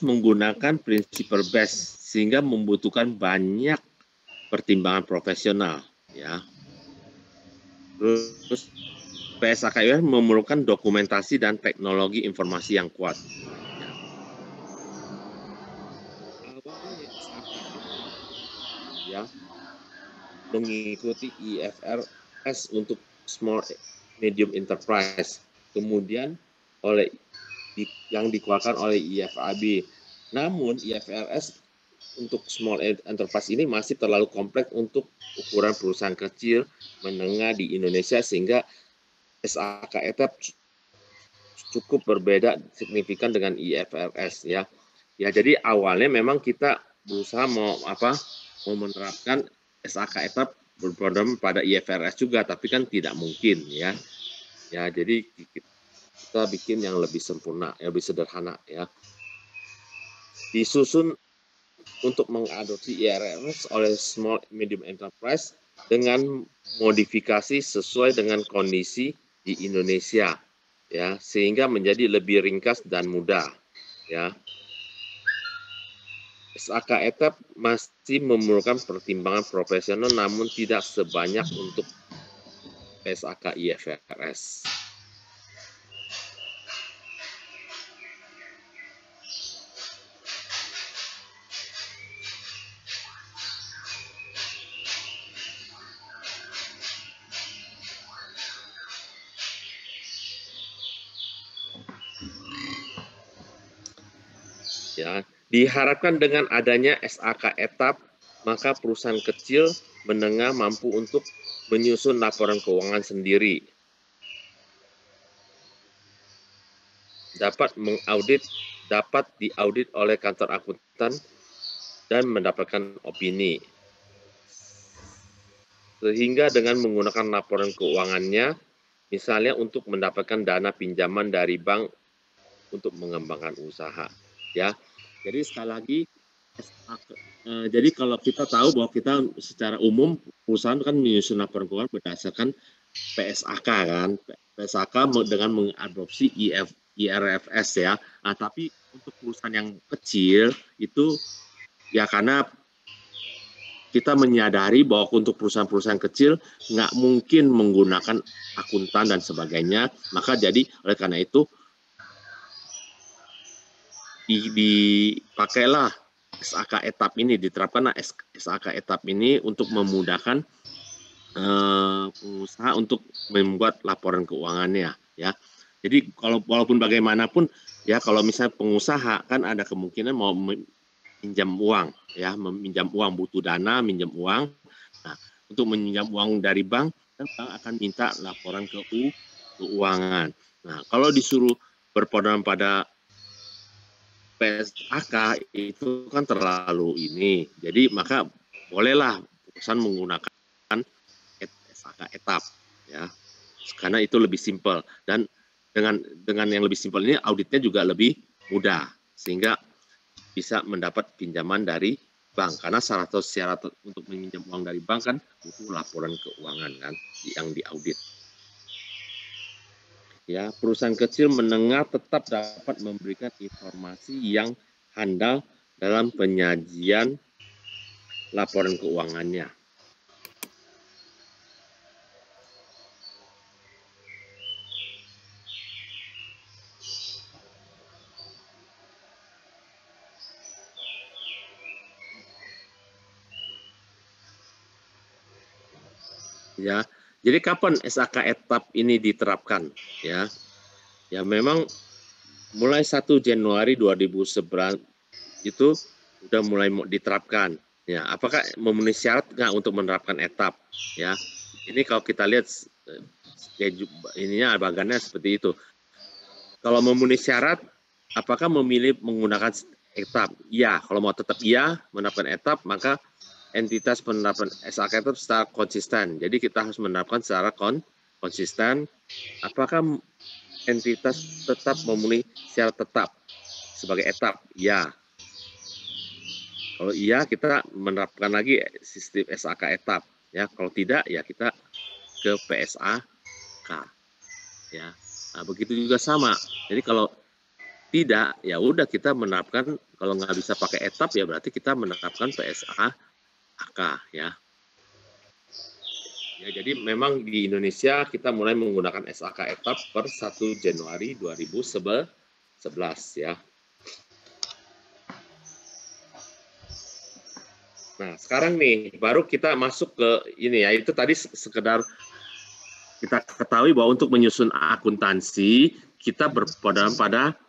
menggunakan prinsipal base sehingga membutuhkan banyak pertimbangan profesional, ya. Terus PSAK memerlukan dokumentasi dan teknologi informasi yang kuat. Ya. Awalnya SAK ya mengikuti IFRS untuk small medium enterprise, kemudian yang dikeluarkan oleh IFAB. Namun IFRS untuk small enterprise ini masih terlalu kompleks untuk ukuran perusahaan kecil menengah di Indonesia, sehingga SAK ETAP cukup berbeda signifikan dengan IFRS, ya. Ya, jadi awalnya memang kita berusaha mau menerapkan SAK ETAP berprogram pada IFRS juga, tapi kan tidak mungkin, ya. Ya, jadi kita bikin yang lebih sempurna, lebih sederhana, ya. Disusun untuk mengadopsi IFRS oleh small medium enterprise dengan modifikasi sesuai dengan kondisi di Indonesia, ya, sehingga menjadi lebih ringkas dan mudah, ya. SAK ETAP masih memerlukan pertimbangan profesional, namun tidak sebanyak untuk SAK IFRS. Ya, diharapkan dengan adanya SAK ETAP, maka perusahaan kecil menengah mampu untuk menyusun laporan keuangan sendiri, dapat diaudit oleh kantor akuntan dan mendapatkan opini. Sehingga dengan menggunakan laporan keuangannya, misalnya untuk mendapatkan dana pinjaman dari bank untuk mengembangkan usaha, ya. Jadi sekali lagi, jadi kalau kita tahu bahwa kita secara umum perusahaan kan menyusun laporan keuangan berdasarkan PSAK kan, PSAK dengan mengadopsi IRFS, ya. Nah, tapi untuk perusahaan yang kecil itu ya karena kita menyadari bahwa untuk perusahaan-perusahaan kecil nggak mungkin menggunakan akuntan dan sebagainya, maka jadi oleh karena itu dipakailah SAK ETAP ini, diterapkanlah SAK ETAP ini untuk memudahkan pengusaha untuk membuat laporan keuangannya, ya. Jadi walaupun bagaimanapun ya, kalau misalnya pengusaha kan ada kemungkinan mau minjam uang, ya, meminjam uang, butuh dana, minjam uang. Nah, untuk meminjam uang dari bank, kan bank akan minta laporan keuangan. Nah, kalau disuruh berpedoman pada PSAK itu kan terlalu ini. Jadi maka bolehlah perusahaan menggunakan SAK ETAP, ya. Karena itu lebih simpel, dan dengan yang lebih simpel ini auditnya juga lebih mudah, sehingga bisa mendapat pinjaman dari bank, karena syarat untuk meminjam uang dari bank kan butuh laporan keuangan kan yang diaudit. Ya, perusahaan kecil menengah tetap dapat memberikan informasi yang handal dalam penyajian laporan keuangannya. Ya, jadi kapan SAK ETAP ini diterapkan? Ya, ya memang mulai 1 Januari 2011 itu sudah mulai diterapkan. Ya, apakah memenuhi syarat nggak untuk menerapkan ETAP? Ya, ini kalau kita lihat ininya bagannya seperti itu. Kalau memenuhi syarat, apakah memilih menggunakan ETAP? Ya, kalau mau tetap iya menerapkan ETAP, maka entitas penerapan SAK ETAP secara konsisten. Jadi kita harus menerapkan secara konsisten. Apakah entitas tetap memenuhi syarat tetap sebagai ETAP? Ya. Kalau iya, kita menerapkan lagi sistem SAK ETAP. Ya, kalau tidak, ya kita ke PSAK. Ya, nah, begitu juga sama. Jadi kalau tidak, ya udah kita menerapkan, kalau nggak bisa pakai etap ya berarti kita menerapkan PSAK ya. Ya, jadi memang di Indonesia kita mulai menggunakan SAK etap per 1 Januari 2011 ya. Nah, sekarang nih baru kita masuk ke ini ya, itu tadi sekedar kita ketahui bahwa untuk menyusun akuntansi kita berpedoman pada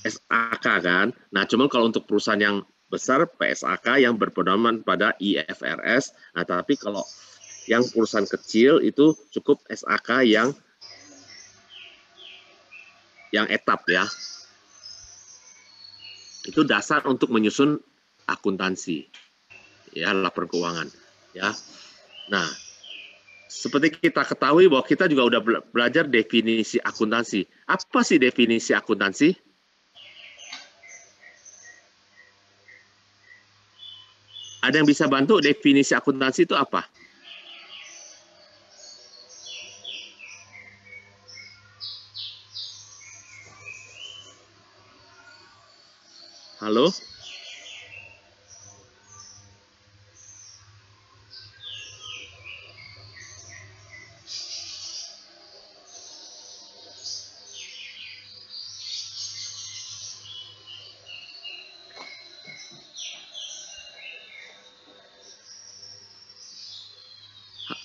SAK kan. Nah, cuman kalau untuk perusahaan yang besar PSAK yang berpedoman pada IFRS. Nah, tapi kalau yang perusahaan kecil itu cukup SAK yang etap ya. Itu dasar untuk menyusun akuntansi. Ya, laporan keuangan ya. Nah, seperti kita ketahui bahwa kita juga udah belajar definisi akuntansi. Apa sih definisi akuntansi? Ada yang bisa bantu definisi akuntansi itu apa? Halo?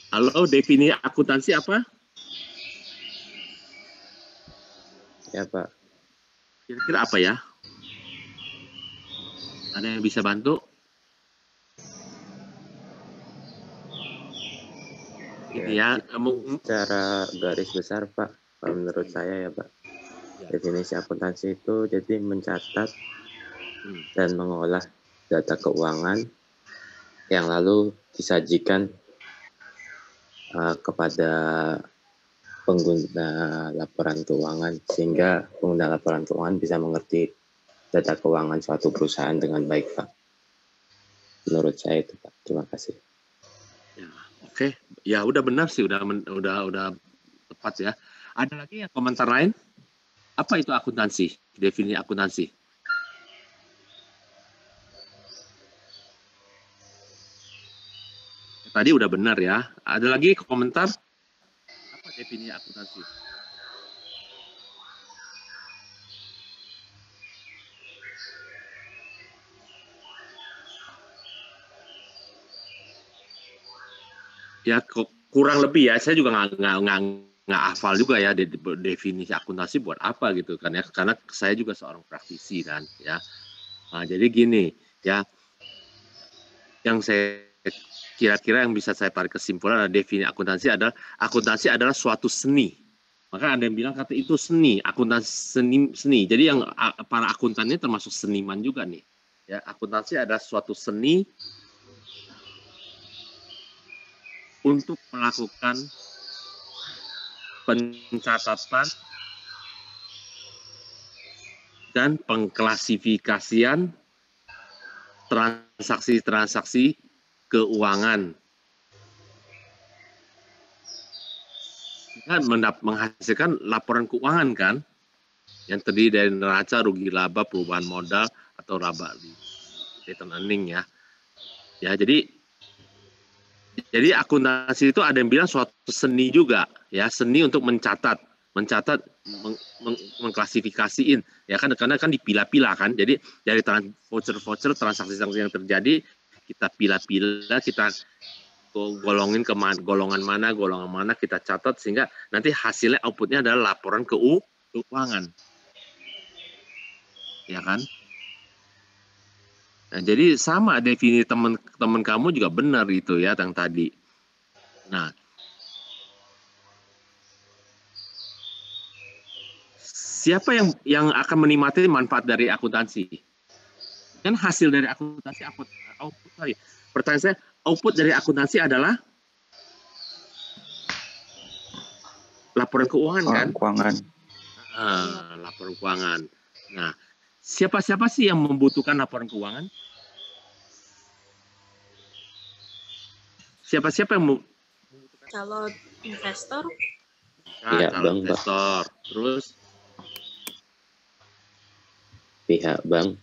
Halo, definisi akuntansi apa? Ya, Pak. Kira-kira apa ya? Ada yang bisa bantu? Ini ya, secara garis besar, Pak, menurut saya ya, Pak. Ya. Definisi akuntansi itu jadi mencatat dan mengolah data keuangan yang lalu disajikan kepada pengguna laporan keuangan sehingga pengguna laporan keuangan bisa mengerti data keuangan suatu perusahaan dengan baik, Pak. Menurut saya itu, Pak. Terima kasih. Ya, oke. Ya udah benar sih, udah tepat ya. Ada lagi yang komentar lain? Apa itu akuntansi? Definisi akuntansi. Tadi udah benar ya. Ada lagi komentar? Apa definisi akuntansi? Ya kurang lebih ya. Saya juga nggak hafal juga ya definisi akuntansi buat apa gitu kan ya. Karena saya juga seorang praktisi kan ya. Nah, jadi gini ya. Yang saya kira-kira yang bisa saya tarik kesimpulan adalah definisi akuntansi adalah suatu seni. Maka ada yang bilang kata itu seni, akuntansi seni. Jadi yang para akuntannya termasuk seniman juga nih. Ya, akuntansi adalah suatu seni untuk melakukan pencatatan dan pengklasifikasian transaksi-transaksi keuangan. Kan menghasilkan laporan keuangan kan, yang terdiri dari neraca, rugi laba, perubahan modal atau laba return earning ya. Ya, jadi akuntansi itu ada yang bilang suatu seni juga ya, seni untuk mencatat, mengklasifikasiin ya kan, karena kan dipilah-pilah kan. Jadi dari voucher transaksi yang terjadi kita pilah-pilah, kita golongin ke golongan mana kita catat sehingga nanti hasilnya outputnya adalah laporan keuangan. Ya kan? Nah, jadi sama definisi teman kamu juga benar itu ya yang tadi. Nah, siapa yang akan menikmati manfaat dari akuntansi? Kan hasil dari akuntansi output sorry. Pertanyaan saya, output dari akuntansi adalah laporan keuangan kan? Keuangan. Laporan keuangan. Nah, siapa-siapa sih yang membutuhkan laporan keuangan? Siapa-siapa yang membutuhkan? Calon investor. Calon investor. Terus pihak bank